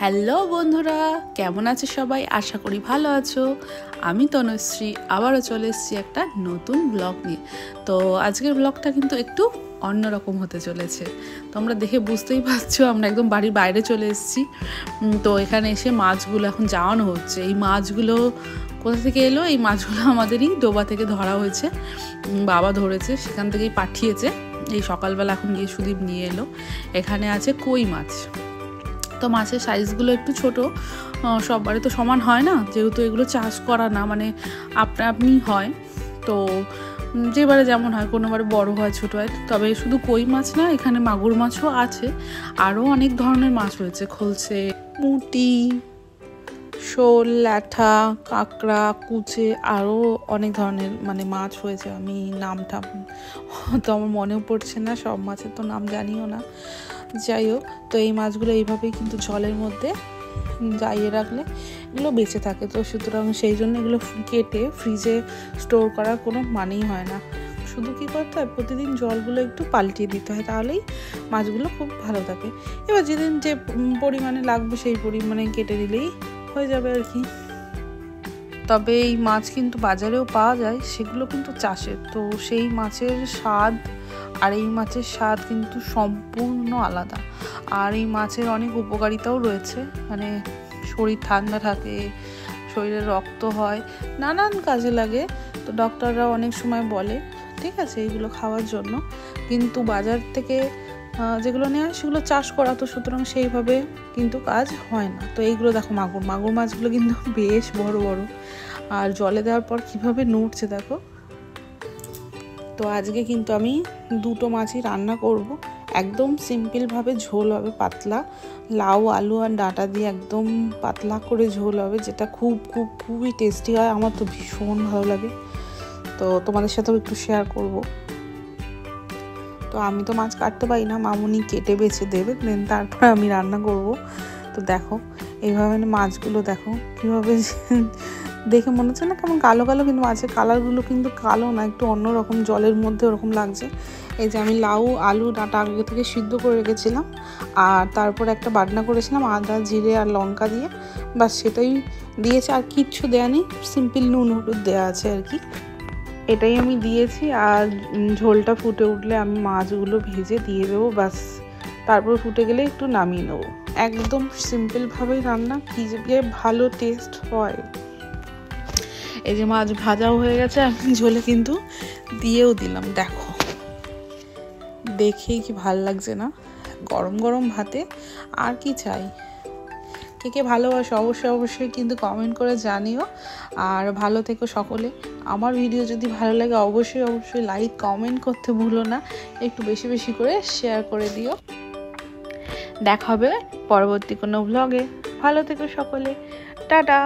Hello বন্ধুরা, কেমন আছো সবাই? আশা করি ভালো আছো। আমি তনুশ্রী আবারও চলে এসেছি একটা নতুন ব্লগ নিয়ে। তো আজকের ব্লগটা কিন্তু একটু অন্যরকম হতে চলেছে। তোমরা দেখে বুঝতেই পারছো আমরা একদম বাড়ির বাইরে চলে এসেছি। তো এখানে এসে মাছগুলো এখন যাওয়ানো হচ্ছে। এই মাছগুলো কোথা থেকে এলো? এই মাছগুলো আমাদেরই ডোবা থেকে ধরা হয়েছে, বাবা ধরেছে, সেখান থেকেই পাঠিয়েছে। এই সকালবেলা এখন গিয়ে সুদীপ নিয়ে এলো। এখানে আছে কই মাছ। তো মাছের সাইজগুলো একটু ছোট, সববারে তো সমান হয় না, যেহেতু এগুলো চাষ করা না, মানে আপনা আপনি হয়। তো যেবারে যেমন হয়, কোনোবারে বড় হয় ছোটো হয়। তবে শুধু কই মাছ না, এখানে মাগুর মাছও আছে, আরও অনেক ধরনের মাছ রয়েছে। খলসে, মুটি, শোল, ল্যাঠা, কাঁকড়া, কুচে, আরও অনেক ধরনের মানে মাছ হয়েছে। আমি নামটা তো আমার মনেও পড়ছে না, সব মাছের তো নাম জানিও না। যাই হোক, তো এই মাছগুলো এইভাবেই কিন্তু জলের মধ্যে জাইয়ে রাখলে এগুলো বেঁচে থাকে। তো সুতরাং সেই জন্য এগুলো কেটে ফ্রিজে স্টোর করার কোনো মানেই হয় না। শুধু কী করতে হয়, প্রতিদিন জলগুলো একটু পাল্টিয়ে দিতে হয়, তাহলেই মাছগুলো খুব ভালো থাকে। এবার যেদিন যে পরিমাণে লাগবে সেই পরিমাণে কেটে দিলেই হয়ে যাবে আর কি। তবে এই মাছ কিন্তু বাজারেও পাওয়া যায়, সেগুলো কিন্তু চাষের। তো সেই মাছের স্বাদ আর এই মাছের স্বাদ কিন্তু সম্পূর্ণ আলাদা। আর এই মাছের অনেক উপকারিতাও রয়েছে, মানে শরীর ঠান্ডা থাকে, শরীরে রক্ত হয়, নানান কাজে লাগে। তো ডক্টররা অনেক সময় বলে ঠিক আছে এইগুলো খাওয়ার জন্য, কিন্তু বাজার থেকে যেগুলো নেওয়া হয় সেগুলো চাষ করা, তো সুতরাং সেইভাবে কিন্তু কাজ হয় না। তো এইগুলো দেখো, মাগুর মাছগুলো কিন্তু বেশ বড় বড়, আর জলে দেওয়ার পর কিভাবে নড়ছে দেখো। তো আজকে কিন্তু আমি দুটো মাছই রান্না করব, একদম সিম্পলভাবে ঝোল হবে, পাতলা লাউ, আলু আর ডাঁটা দিয়ে একদম পাতলা করে ঝোল হবে, যেটা খুবই টেস্টি হয়। আমার তো ভীষণ ভালো লাগে, তো তোমাদের সাথেও একটু শেয়ার করব। তো আমি তো মাছ কাটতে পারি না, মামুনি কেটে বেছে দেবে, দেন তারপর আমি রান্না করব। তো দেখো এইভাবে মাছগুলো দেখো কীভাবে দেখে মনে হচ্ছে না কেমন কালো কালো, কিন্তু মাছের কালারগুলো কিন্তু কালো না, একটু অন্যরকম, জলের মধ্যে ওরকম লাগছে। এই যে আমি লাউ, আলু, ডাঁটা আগে থেকে সিদ্ধ করে রেখেছিলাম, আর তারপর একটা বাটনা করেছিলাম আদা, জিরে আর লঙ্কা দিয়ে, বাস সেটাই দিয়েছে, আর কিচ্ছু দেওয়া নেই, সিম্পল নুন হলুদ দেওয়া আছে আর কি, এটাই আমি দিয়েছি। আর ঝোলটা ফুটে উঠলে আমি মাছগুলো ভেজে দিয়ে দেবো, বাস তারপর ফুটে গেলে একটু নামিয়ে নেবো। একদম সিম্পলভাবেই রান্না, কি যে ভালো টেস্ট হয়। এই যে মাছ ভাজাও হয়ে গেছে, আমি ঝোলে কিন্তু দিয়েও দিলাম। দেখো দেখেই কি ভাল লাগছে না, গরম গরম ভাতে আর কি চাই। কে কে ভালোবাসো অবশ্যই কিন্তু কমেন্ট করে জানিও। আর ভালো থেকো সকলে। আমার ভিডিও যদি ভালো লাগে অবশ্যই লাইক কমেন্ট করতে ভুলো না, একটু বেশি করে শেয়ার করে দিও। দেখা হবে পরবর্তী কোনো ব্লগে। ভালো থেকো সকলে, টাটা।